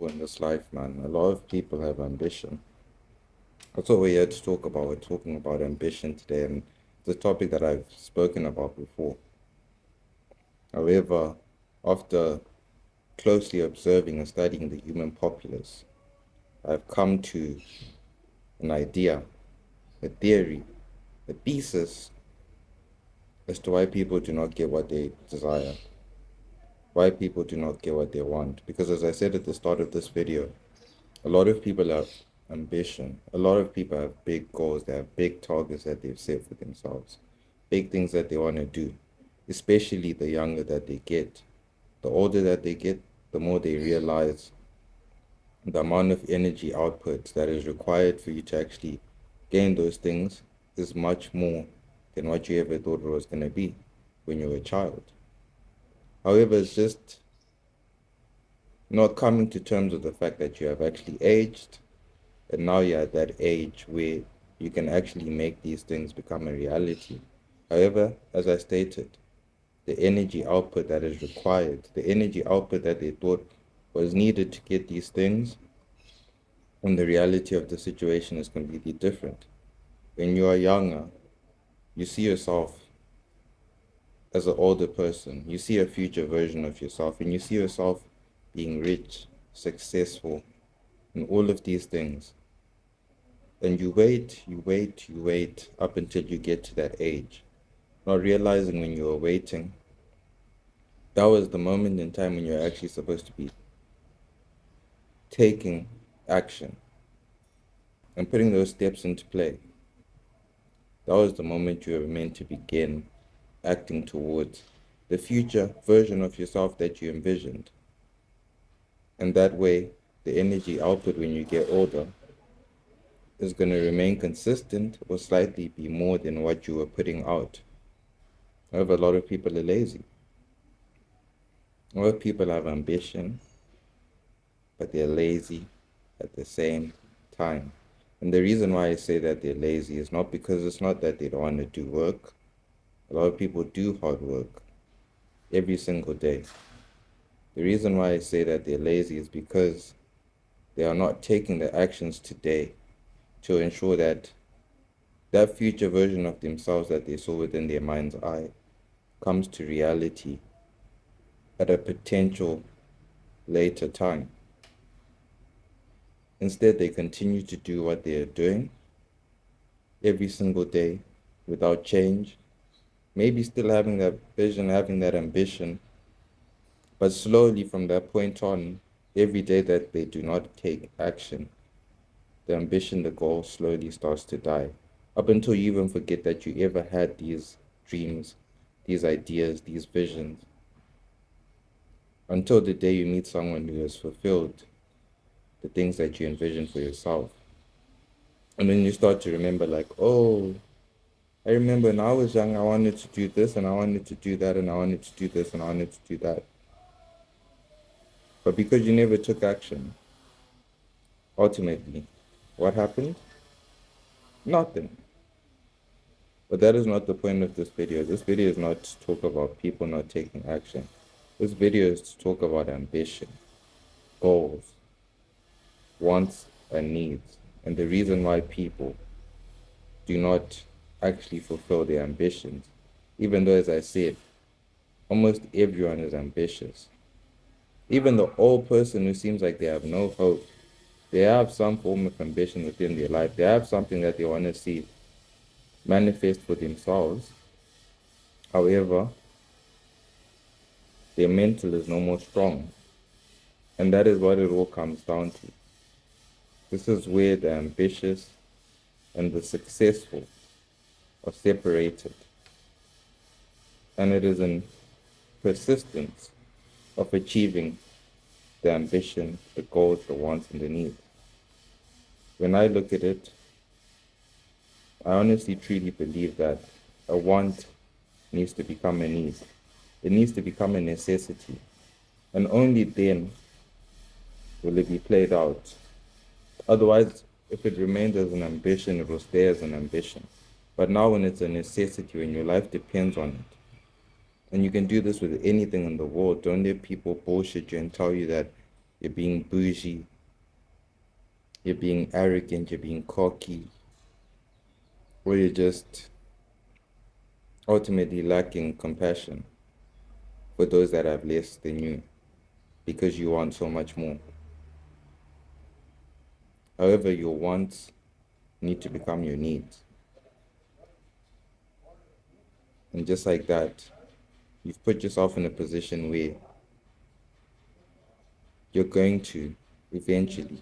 in this life, man. A lot of people have ambition. That's what we're here to talk about. We're talking about ambition today, and it's a topic that I've spoken about before. However, after closely observing and studying the human populace, I've come to an idea, a theory, a thesis as to why people do not get what they desire, why people do not get what they want. Because as I said at the start of this video, a lot of people have ambition. A lot of people have big goals. They have big targets that they've set for themselves, big things that they want to do, especially the younger that they get. The older that they get, the more they realize the amount of energy output that is required for you to actually gain those things is much more than what you ever thought it was going to be when you were a child. However, it's just not coming to terms with the fact that you have actually aged, and now you're at that age where you can actually make these things become a reality. However, as I stated, the energy output that is required, the energy output that they thought was needed to get these things, and the reality of the situation is completely different. When you are younger, you see yourself as an older person, you see a future version of yourself, and you see yourself being rich, successful, and all of these things. And you wait up until you get to that age, not realizing when you were waiting, that was the moment in time when you're actually supposed to be taking action and putting those steps into play. That was the moment you were meant to begin acting towards the future version of yourself that you envisioned. And that way, the energy output when you get older is going to remain consistent or slightly be more than what you were putting out. However, a lot of people are lazy. A lot of people have ambition, but they're lazy at the same time. And the reason why I say that they're lazy is not because it's not that they don't want to do work. A lot of people do hard work every single day. The reason why I say that they're lazy is because they are not taking the actions today to ensure that that future version of themselves that they saw within their mind's eye comes to reality at a potential later time. Instead, they continue to do what they are doing every single day without change, maybe still having that vision, having that ambition, but slowly from that point on, every day that they do not take action, the ambition, the goal slowly starts to die, up until you even forget that you ever had these dreams, these ideas, these visions, until the day you meet someone who has fulfilled the things that you envisioned for yourself. And then you start to remember, like, oh, I remember when I was young, I wanted to do this and I wanted to do that and I wanted to do this and I wanted to do that. But because you never took action, ultimately, what happened? Nothing. But that is not the point of this video. This video is not to talk about people not taking action. This video is to talk about ambition, goals, wants, and needs, and the reason why people do not actually fulfill their ambitions. Even though, as I said, almost everyone is ambitious. Even the old person who seems like they have no hope, they have some form of ambition within their life. They have something that they want to see manifest for themselves. However, their mental is no more strong. And that is what it all comes down to. This is where the ambitious and the successful are separated. And it is in persistence of achieving the ambition, the goals, the wants, and the needs. When I look at it, I honestly truly believe that a want needs to become a need. It needs to become a necessity. And only then will it be played out. Otherwise, if it remains as an ambition, it will stay as an ambition. But now when it's a necessity, when your life depends on it, and you can do this with anything in the world, don't let people bullshit you and tell you that you're being bougie, you're being arrogant, you're being cocky, or you're just ultimately lacking compassion for those that have less than you because you want so much more. However, your wants need to become your needs. And just like that, you've put yourself in a position where you're going to eventually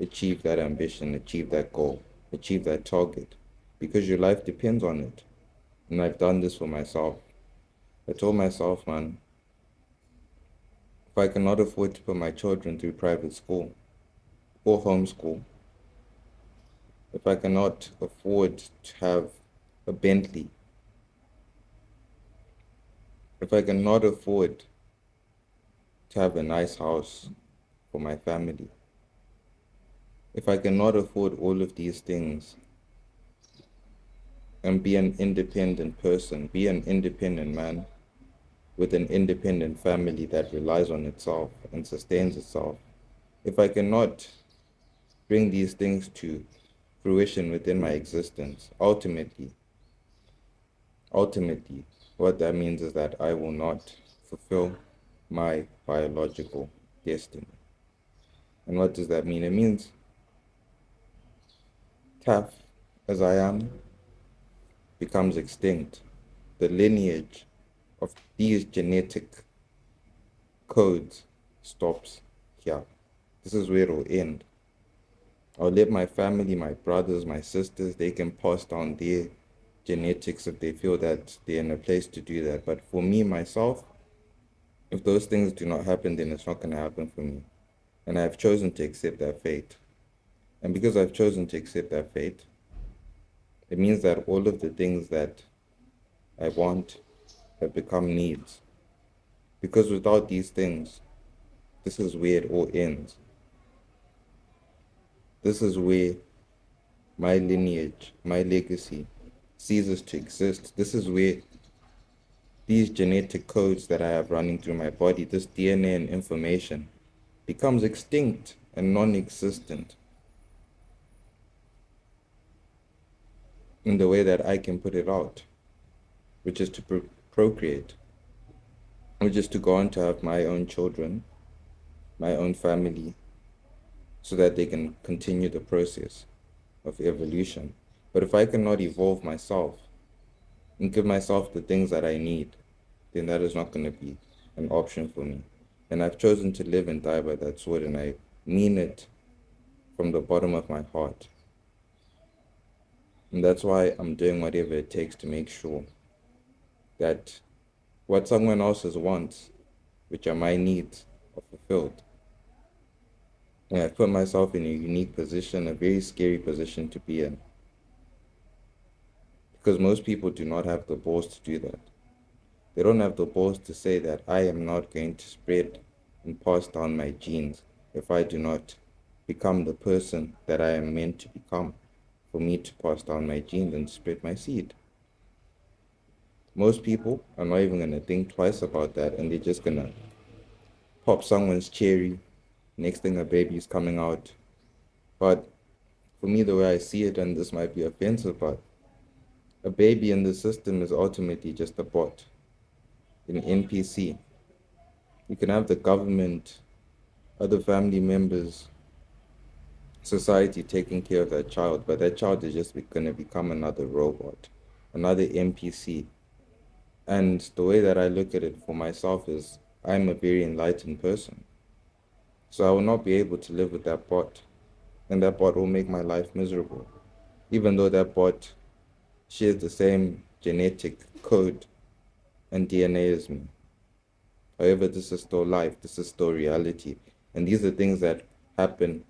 achieve that ambition, achieve that goal, achieve that target, because your life depends on it. And I've done this for myself. I told myself, man, if I cannot afford to put my children through private school or homeschool, if I cannot afford to have a Bentley, if I cannot afford to have a nice house for my family, if I cannot afford all of these things and be an independent person, be an independent man with an independent family that relies on itself and sustains itself, if I cannot bring these things to fruition within my existence, ultimately, what that means is that I will not fulfill my biological destiny. And what does that mean? It means tough as I am becomes extinct. The lineage of these genetic codes stops here. This is where it will end. I'll let my family, my brothers, my sisters, they can pass down their genetics if they feel that they're in a place to do that. But for me, myself, if those things do not happen, then it's not going to happen for me. And I've chosen to accept that fate. And because I've chosen to accept that fate, it means that all of the things that I want have become needs. Because without these things, this is where it all ends. This is where my lineage, my legacy ceases to exist. This is where these genetic codes that I have running through my body, this DNA and information, becomes extinct and non-existent in the way that I can put it out, which is to procreate, which is to go on to have my own children, my own family, so that they can continue the process of evolution. But if I cannot evolve myself and give myself the things that I need, then that is not going to be an option for me. And I've chosen to live and die by that sword, and I mean it from the bottom of my heart. And that's why I'm doing whatever it takes to make sure that what someone else's wants, which are my needs, are fulfilled. And I've put myself in a unique position, a very scary position to be in. Because most people do not have the balls to do that. They don't have the balls to say that I am not going to spread and pass down my genes if I do not become the person that I am meant to become, for me to pass down my genes and spread my seed. Most people are not even going to think twice about that, and they're just going to pop someone's cherry. Next thing, a baby is coming out. But for me, the way I see it, and this might be offensive, but a baby in the system is ultimately just a bot, an NPC. You can have the government, other family members, society taking care of that child, but that child is just going to become another robot, another NPC. And the way that I look at it for myself is I'm a very enlightened person. So I will not be able to live with that bot, and that bot will make my life miserable. Even though that bot shares the same genetic code and DNA as me. However, this is still life, this is still reality. And these are things that happen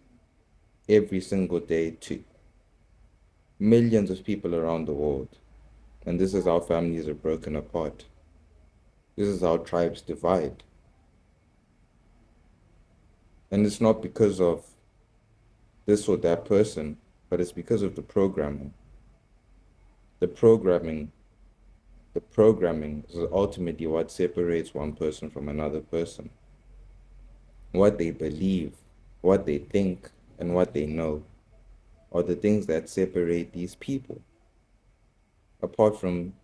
every single day to millions of people around the world. And this is how families are broken apart. This is how tribes divide. And it's not because of this or that person, but it's because of the programming. The programming, the programming is ultimately what separates one person from another person. what they believe, what they think, and what they know are the things that separate these people, apart from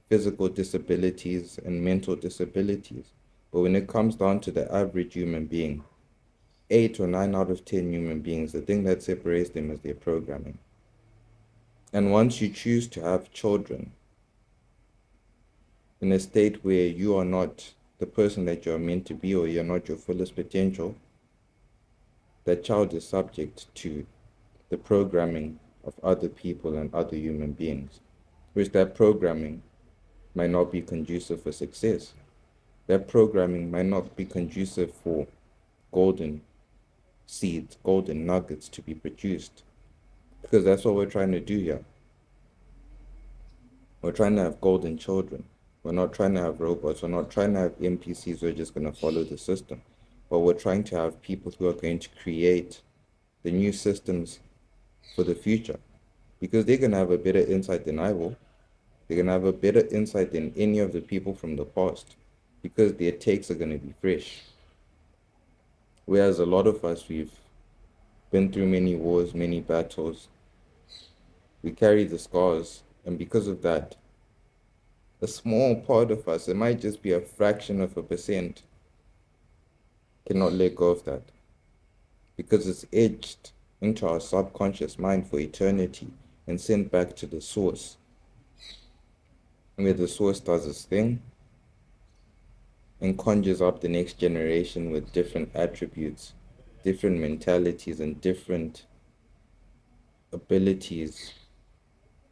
physical disabilities and mental disabilities. But when it comes down to the average human being, 8 or 9 out of 10 human beings, the thing that separates them is their programming. And once you choose to have children in a state where you are not the person that you're meant to be, or you're not your fullest potential, that child is subject to the programming of other people and other human beings, which that programming might not be conducive for success. That programming might not be conducive for golden seeds, golden nuggets to be produced. Because that's what we're trying to do here. We're trying to have golden children. We're not trying to have robots. We're not trying to have NPCs who are just going to follow the system. But we're trying to have people who are going to create the new systems for the future. Because they're going to have a better insight than I will. They're going to have a better insight than any of the people from the past. Because their takes are going to be fresh. Whereas a lot of us, we've been through many wars, many battles. We carry the scars. And because of that, a small part of us, it might just be a fraction of a percent, cannot let go of that because it's etched into our subconscious mind for eternity and sent back to the source, where the source does its thing and conjures up the next generation with different attributes, different mentalities, and different abilities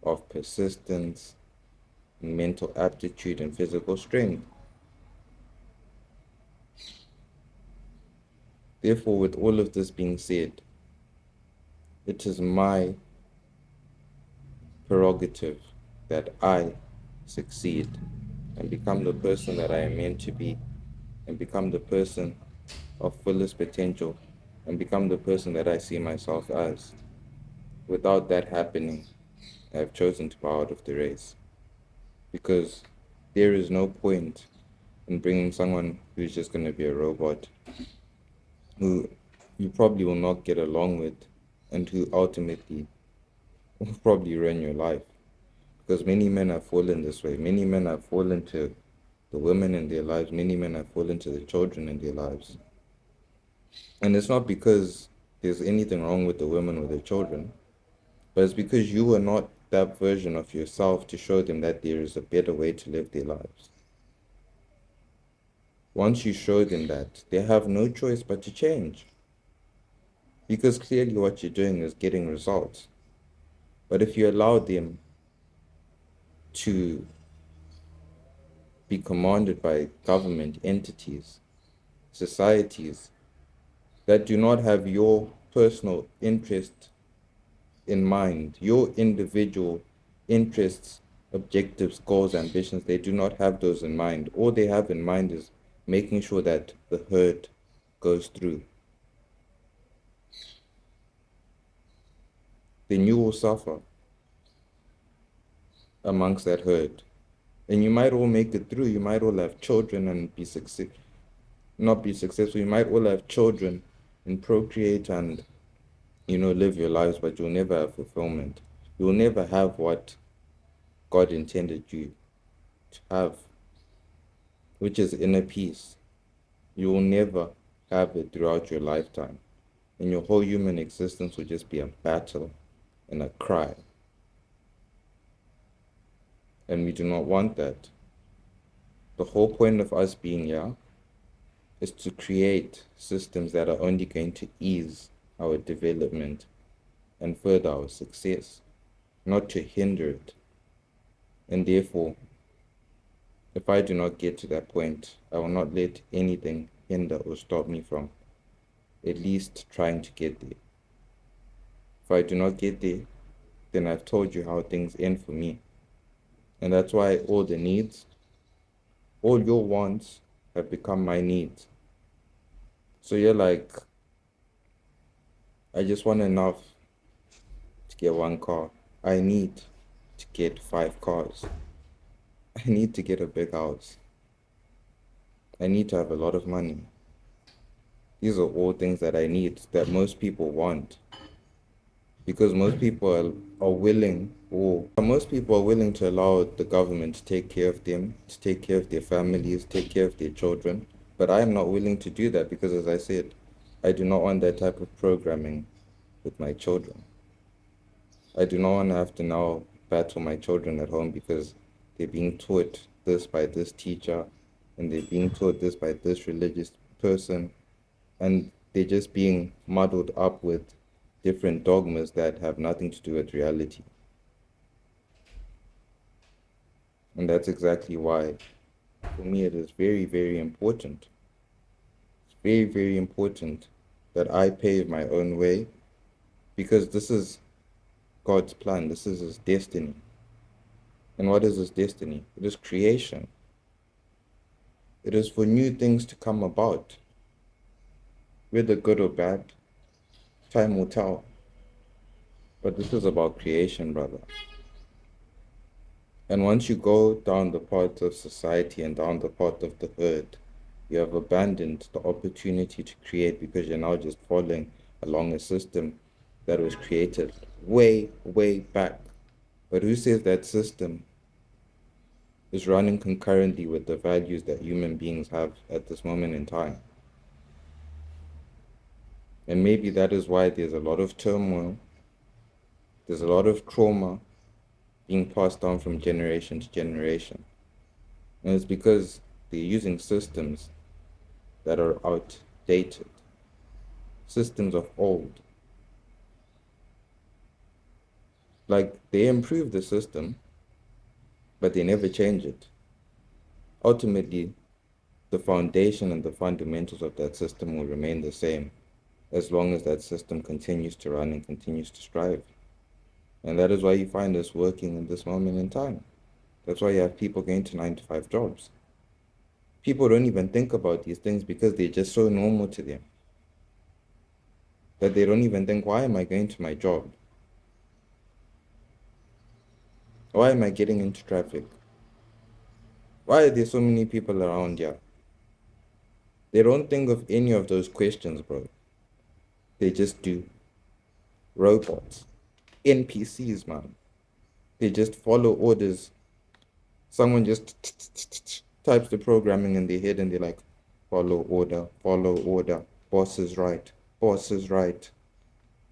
of persistence, mental aptitude, and physical strength. Therefore, with all of this being said, it is my prerogative that I succeed and become the person that I am meant to be, and become the person of fullest potential, and become the person that I see myself as. Without that happening, I have chosen to bow out of the race, because there is no point in bringing someone who's just going to be a robot, who you probably will not get along with, and who ultimately will probably ruin your life. Because many men have fallen this way. Many men have fallen to the women in their lives. Many men have fallen to the children in their lives. And it's not because there's anything wrong with the women or the children, but it's because you were not that version of yourself to show them that there is a better way to live their lives. Once you show them that, they have no choice but to change. Because clearly what you're doing is getting results. But if you allow them to be commanded by government entities, societies that do not have your personal interest in mind, your individual interests, objectives, goals, ambitions, they do not have those in mind. All they have in mind is making sure that the herd goes through. Then you will suffer amongst that herd. And you might all make it through. You might all have children and not be successful. You might all have children and procreate and, live your lives, but you'll never have fulfillment. You'll never have what God intended you to have, which is inner peace. You will never have it throughout your lifetime. And your whole human existence will just be a battle and a cry. And we do not want that. The whole point of us being here is to create systems that are only going to ease our development and further our success, not to hinder it. And therefore, if I do not get to that point, I will not let anything hinder or stop me from at least trying to get there. If I do not get there, then I've told you how things end for me. And that's why all the needs, all your wants have become my needs. So you're like, I just want enough to get one car. I need to get 5 cars. I need to get a big house. I need to have a lot of money. These are all things that I need, that most people want. Because are willing, or most people are willing to allow the government to take care of them, to take care of their families, take care of their children. But I am not willing to do that because, as I said, I do not want that type of programming with my children. I do not want to have to now battle my children at home because they're being taught this by this teacher and they're being taught this by this religious person, and they're just being muddled up with different dogmas that have nothing to do with reality. And that's exactly why, for me, it is very, very important. It's very, very important that I pave my own way because this is God's plan. This is His destiny. And what is His destiny? It is creation. It is for new things to come about. Whether good or bad, time will tell. But this is about creation, brother. And once you go down the path of society and down the path of the herd, you have abandoned the opportunity to create because you're now just following along a system that was created way, way back. But who says that system is running concurrently with the values that human beings have at this moment in time? And maybe that is why there's a lot of turmoil, there's a lot of trauma being passed down from generation to generation. And it's because they're using systems that are outdated, systems of old. Like they improve the system, but they never change it. Ultimately, the foundation and the fundamentals of that system will remain the same as long as that system continues to run and continues to strive. And that is why you find us working in this moment in time. That's why you have people going to 9 to 5 jobs. People don't even think about these things because they're just so normal to them that they don't even think, why am I going to my job? Why am I getting into traffic? Why are there so many people around here? They don't think of any of those questions, bro. They just do. Robots, NPCs, man. They just follow orders. Someone just types the programming in their head and they're like, follow order. Boss is right. Boss is right.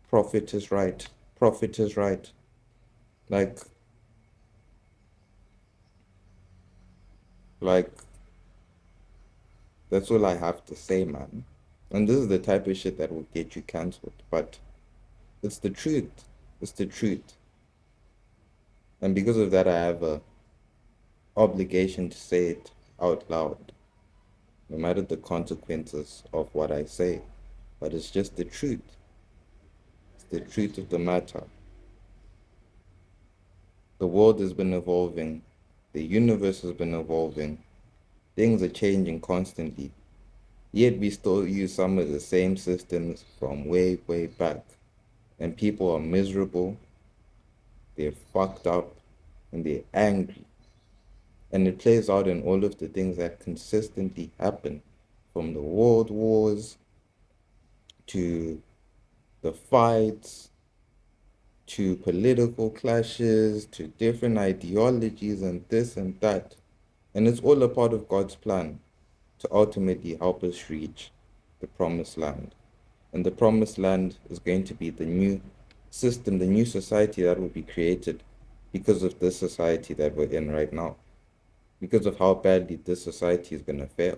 Prophet is right. Prophet is right. Like, like, that's all I have to say, man. And this is the type of shit that will get you cancelled. But it's the truth. It's the truth. And because of that, I have a obligation to say it out loud, no matter the consequences of what I say. But it's just the truth. It's the truth of the matter. The world has been evolving. The universe has been evolving. Things are changing constantly. Yet we still use some of the same systems from way, way back. And people are miserable, they're fucked up, and they're angry. And it plays out in all of the things that consistently happen, from the world wars to the fights to political clashes to different ideologies and this and that. And it's all a part of God's plan to ultimately help us reach the promised land. And the promised land is going to be the new system, the new society that will be created because of this society that we're in right now, because of how badly this society is going to fail.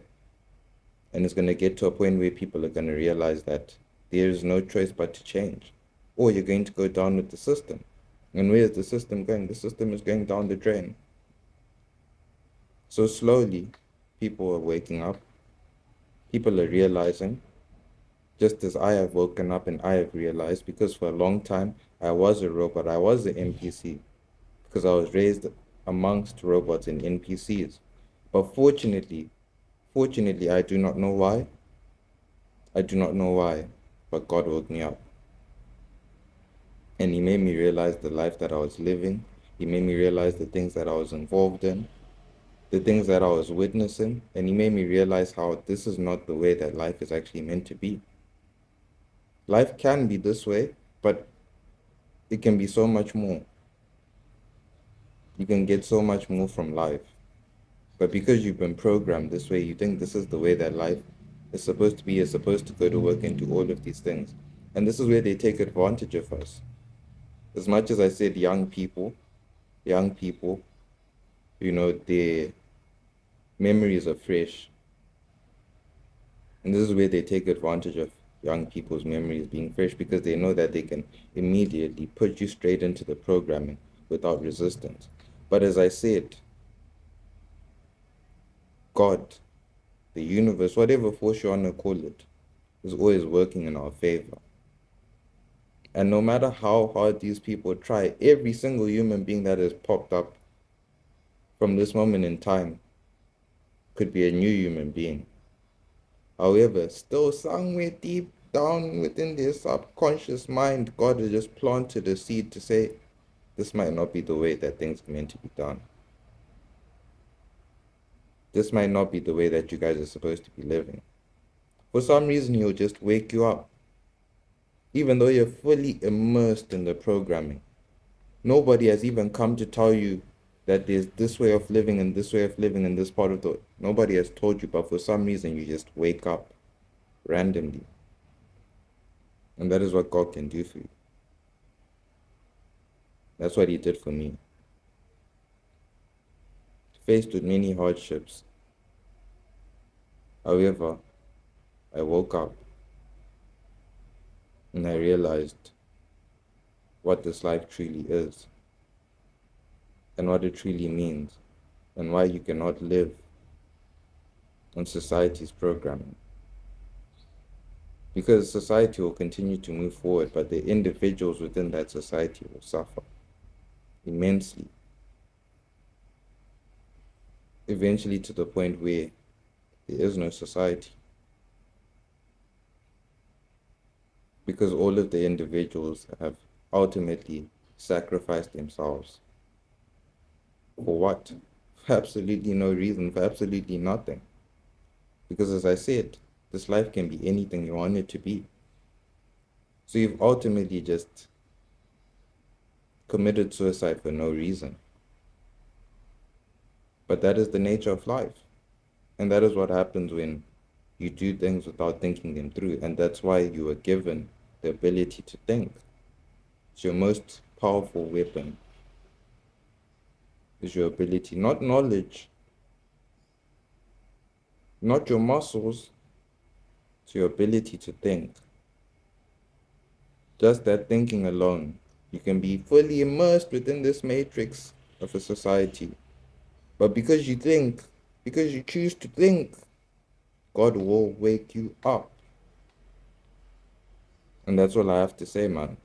And it's going to get to a point where people are going to realize that there is no choice but to change, or you're going to go down with the system. And where is the system going? The system is going down the drain. So slowly, people are waking up. People are realizing, just as I have woken up and I have realized, because for a long time I was a robot, I was an NPC, because I was raised amongst robots and NPCs. But fortunately, I do not know why. I do not know why, but God woke me up. And He made me realize the life that I was living. He made me realize the things that I was involved in. the things that I was witnessing, and he made me realize how this is not the way that life is actually meant to be. Life can be this way, but it can be so much more. You can get so much more from life. But because you've been programmed this way, you think this is the way that life is supposed to be, is supposed to go to work and do all of these things. And this is where they take advantage of us. As much as I said young people, their memories are fresh. And this is where they take advantage of young people's memories being fresh because they know that they can immediately put you straight into the programming without resistance. But as I said, God, the universe, whatever force you want to call it, is always working in our favor. And no matter how hard these people try, every single human being that has popped up from this moment in time could be a new human being. However, still somewhere deep down within their subconscious mind, God has just planted a seed to say, this might not be the way that things are meant to be done. This might not be the way that you guys are supposed to be living. For some reason, he'll just wake you up. Even though you're fully immersed in the programming. Nobody has even come to tell you that there's this way of living and this way of living in this part of the... Nobody has told you, but for some reason, you just wake up randomly. And that is what God can do for you. That's what he did for me. Faced with many hardships. However, I woke up and I realized what this life truly is and what it truly means and why you cannot live on society's programming. Because society will continue to move forward, but the individuals within that society will suffer immensely. Eventually to the point where there is no society. Because all of the individuals have ultimately sacrificed themselves. For what? For absolutely no reason, for absolutely nothing. Because as I said, this life can be anything you want it to be. So you've ultimately just committed suicide for no reason. But that is the nature of life. And that is what happens when you do things without thinking them through. And that's why you were given the ability to think. It's your most powerful weapon. Is your ability, not knowledge, not your muscles, it's your ability to think. Just that thinking alone, you can be fully immersed within this matrix of a society. But because you think, because you choose to think, God will wake you up. And that's all I have to say, man.